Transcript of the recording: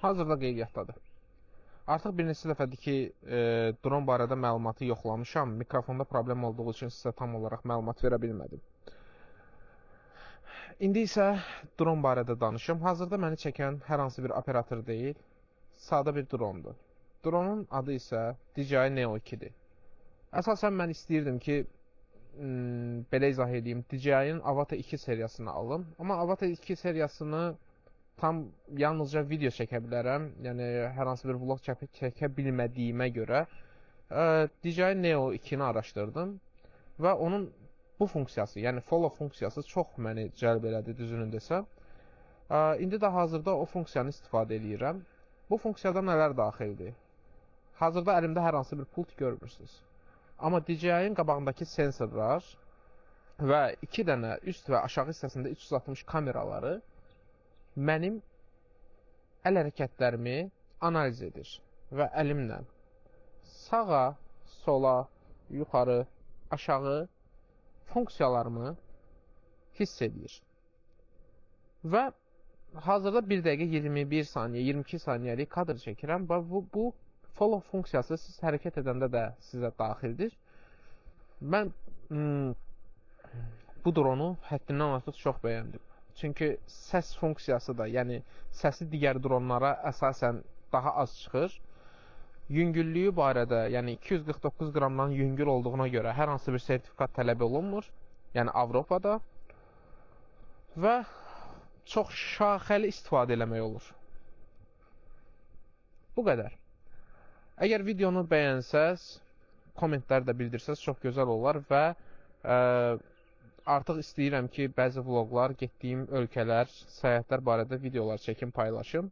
Hazırda qeydiyyatdadır. Artıq bir neçə dəfədir ki, dron barədə məlumatı yoxlamışam. Mikrofonda problem olduğu üçün sizə tam olaraq məlumat verə bilmədim. İndi isə dron barədə danışım. Hazırda məni çəkən hər hansı bir operator deyil, sadə bir drondur. Dronun adı isə DJI Neo 2-dir. Əsasən mən istəyirdim ki, belə izah edeyim, DJI-in Avata 2 seriyasını alım. Amma Avata 2 seriyasını tam yalnızca video çəkə bilərəm. Yəni hər hansı bir vlog çəkə bilmədiyimə görə DJI Neo 2-ni araşdırdım və onun bu funksiyası, yəni follow funksiyası çox məni cəlb elədi, düzünü desəm. İndi də hazırda o funksiyanı istifadə edirəm. Bu funksiyada nələr daxildir? Hazırda əlimdə hər hansı bir pult görmürsünüz. Amma DJI-in qabağındakı sensorlar və 2 dənə üst və aşağı hissəsində 360 kameraları mənim əl hərəkətlərimi analiz edir və əlimlə sağa, sola, yuxarı, aşağı funksiyalarımı hiss edir. Və hazırda 1 dəqiqə 21 saniyə, 22 saniyəlik kadr çəkirəm və bu follow funksiyası siz hərəkət edəndə də sizə daxildir. Mən bu dronu həddindən artıq çox bəyəndim. Çünki səs funksiyası da, yəni səsi digər dronlara əsasən daha az çıxır. Yüngüllüyü barədə, yəni 249 qramdan yüngül olduğuna görə hər hansı bir sertifikat tələb olunmur. Yəni Avropada və çox şaxəli istifadə eləmək olur. Bu qədər. Əgər videonu bəyənsəz, kommentlərdə bildirsəz çox gözəl olar və artıq istəyirəm ki, bəzi vloqlar, getdiyim ölkələr, səyahətlər barədə videolar çəkim, paylaşım.